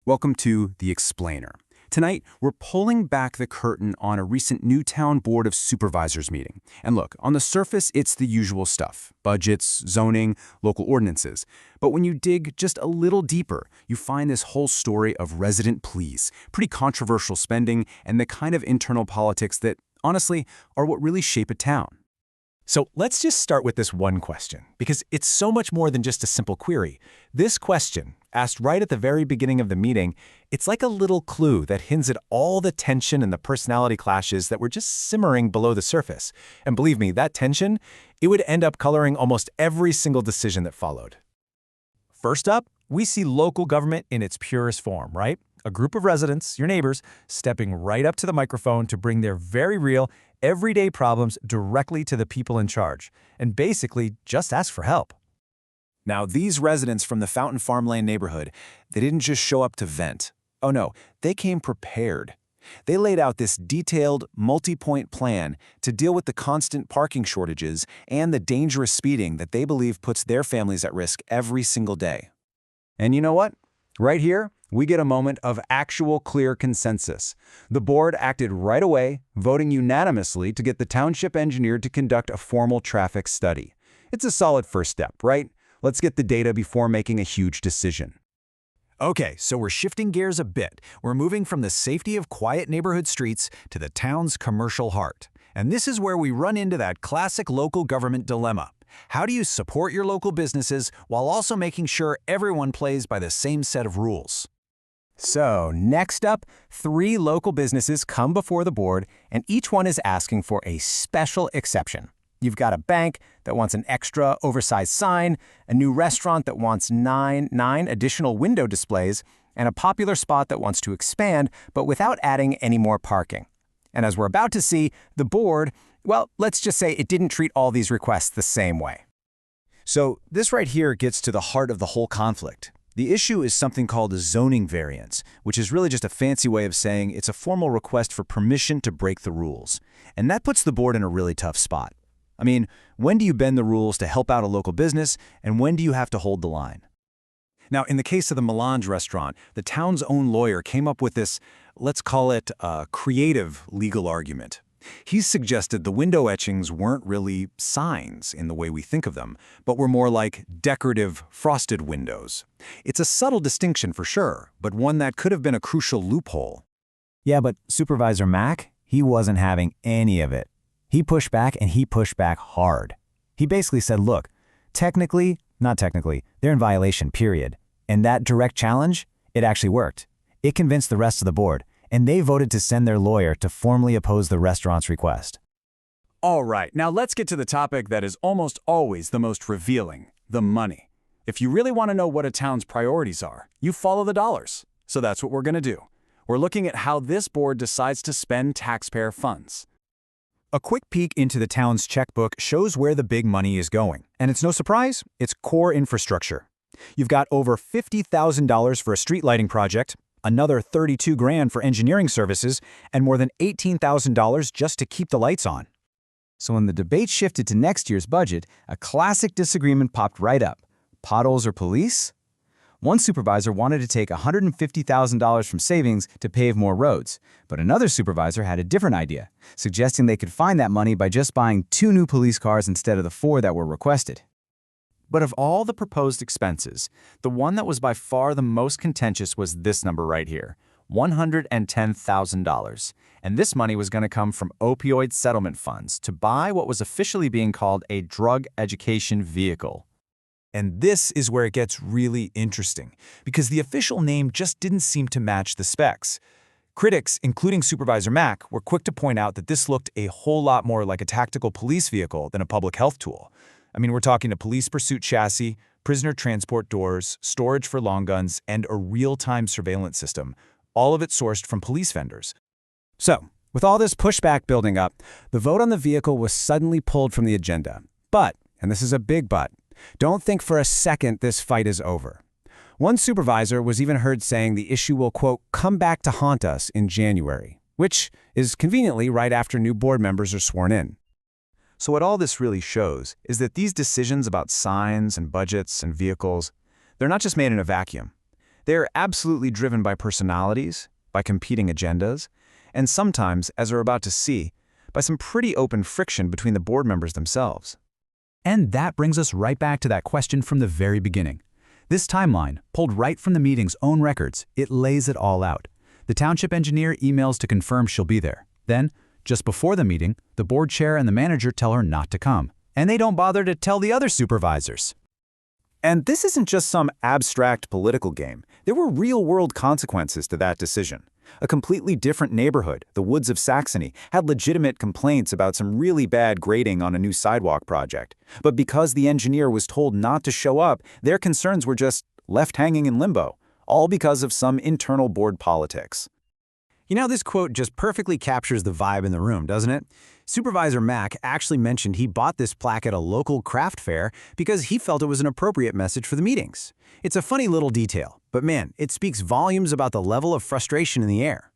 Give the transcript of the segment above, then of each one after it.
Welcome to The Explainer. Tonight, we're pulling back the curtain on a recent Newtown Board of Supervisors meeting. And look, on the surface, it's the usual stuff: budgets, zoning, local ordinances. But when you dig just a little deeper, you find this whole story of resident pleas, pretty controversial spending, and the kind of internal politics that, honestly, are what really shape a town. So let's just start with this one question, because it's so much more than just a simple query. This question, asked right at the very beginning of the meeting, it's like a little clue that hints at all the tension and the personality clashes that were just simmering below the surface. And believe me, that tension, it would end up coloring almost every single decision that followed. First up, we see local government in its purest form, right? A group of residents, your neighbors, stepping right up to the microphone to bring their very real, everyday problems directly to the people in charge, and basically just ask for help. Now, these residents from the Fountain Farmland neighborhood, they didn't just show up to vent. Oh no, they came prepared. They laid out this detailed, multi-point plan to deal with the constant parking shortages and the dangerous speeding that they believe puts their families at risk every single day. And you know what? Right here, we get a moment of actual clear consensus. The board acted right away, voting unanimously to get the Township Engineer to conduct a formal traffic study. It's a solid first step, right? Let's get the data before making a huge decision. Okay, so we're shifting gears a bit. We're moving from the safety of quiet neighborhood streets to the town's commercial heart. And this is where we run into that classic local government dilemma. How do you support your local businesses while also making sure everyone plays by the same set of rules? So, next up, 3 local businesses come before the board, and each one is asking for a special exception. You've got a bank that wants an extra oversized sign, a new restaurant that wants 9 additional window displays, and a popular spot that wants to expand, but without adding any more parking. And as we're about to see, the board, well, let's just say it didn't treat all these requests the same way. So this right here gets to the heart of the whole conflict. The issue is something called a zoning variance, which is really just a fancy way of saying it's a formal request for permission to break the rules. And that puts the board in a really tough spot. I mean, when do you bend the rules to help out a local business, and when do you have to hold the line? Now, in the case of the Melange restaurant, the town's own lawyer came up with this, let's call it a creative legal argument. He's suggested the window etchings weren't really signs in the way we think of them, but were more like decorative frosted windows. It's a subtle distinction for sure, but one that could have been a crucial loophole. Yeah, but Supervisor Mack, he wasn't having any of it. He pushed back, and he pushed back hard. He basically said, look, not technically, they're in violation, period. And that direct challenge, it actually worked. It convinced the rest of the board, and they voted to send their lawyer to formally oppose the restaurant's request. All right, now let's get to the topic that is almost always the most revealing: the money. If you really want to know what a town's priorities are, you follow the dollars. So that's what we're going to do. We're looking at how this board decides to spend taxpayer funds. A quick peek into the town's checkbook shows where the big money is going. And it's no surprise, it's core infrastructure. You've got over $50,000 for a street lighting project, another $32,000 for engineering services, and more than $18,000 just to keep the lights on. So when the debate shifted to next year's budget, a classic disagreement popped right up. Potholes or police? One supervisor wanted to take $150,000 from savings to pave more roads, but another supervisor had a different idea, suggesting they could find that money by just buying 2 new police cars instead of the 4 that were requested. But of all the proposed expenses, the one that was by far the most contentious was this number right here, $110,000. And this money was going to come from opioid settlement funds to buy what was officially being called a drug education vehicle. And this is where it gets really interesting, because the official name just didn't seem to match the specs. Critics, including Supervisor Mack, were quick to point out that this looked a whole lot more like a tactical police vehicle than a public health tool. I mean, we're talking a police pursuit chassis, prisoner transport doors, storage for long guns, and a real-time surveillance system, all of it sourced from police vendors. So, with all this pushback building up, the vote on the vehicle was suddenly pulled from the agenda. But, and this is a big but, don't think for a second this fight is over. One supervisor was even heard saying the issue will, quote, come back to haunt us in January, which is conveniently right after new board members are sworn in. So what all this really shows is that these decisions about signs and budgets and vehicles, they're not just made in a vacuum. They're absolutely driven by personalities, by competing agendas, and sometimes, as we're about to see, by some pretty open friction between the board members themselves. And that brings us right back to that question from the very beginning. This timeline, pulled right from the meeting's own records, it lays it all out. The township engineer emails to confirm she'll be there. Then, just before the meeting, the board chair and the manager tell her not to come. And they don't bother to tell the other supervisors. And this isn't just some abstract political game. There were real-world consequences to that decision. A completely different neighborhood, the Woods of Saxony, had legitimate complaints about some really bad grading on a new sidewalk project. But because the engineer was told not to show up, their concerns were just left hanging in limbo, all because of some internal board politics. You know, this quote just perfectly captures the vibe in the room, doesn't it? Supervisor Mack actually mentioned he bought this plaque at a local craft fair because he felt it was an appropriate message for the meetings. It's a funny little detail, but man, it speaks volumes about the level of frustration in the air.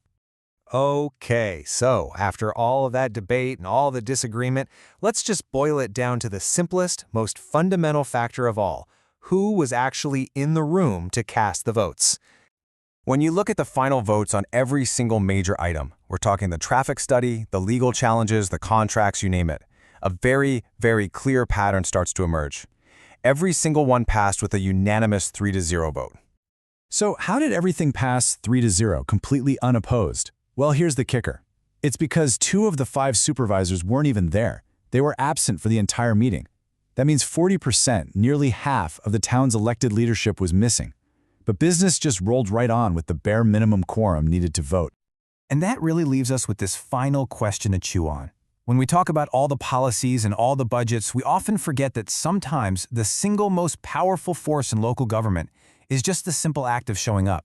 Okay, so after all of that debate and all the disagreement, let's just boil it down to the simplest, most fundamental factor of all. Who was actually in the room to cast the votes? When you look at the final votes on every single major item, we're talking the traffic study, the legal challenges, the contracts, you name it, a very, very clear pattern starts to emerge. Every single one passed with a unanimous 3-0 vote. So how did everything pass 3-0, completely unopposed? Well, here's the kicker. It's because 2 of the 5 supervisors weren't even there. They were absent for the entire meeting. That means 40%, nearly half, of the town's elected leadership was missing. But business just rolled right on with the bare minimum quorum needed to vote. And that really leaves us with this final question to chew on. When we talk about all the policies and all the budgets, we often forget that sometimes the single most powerful force in local government is just the simple act of showing up.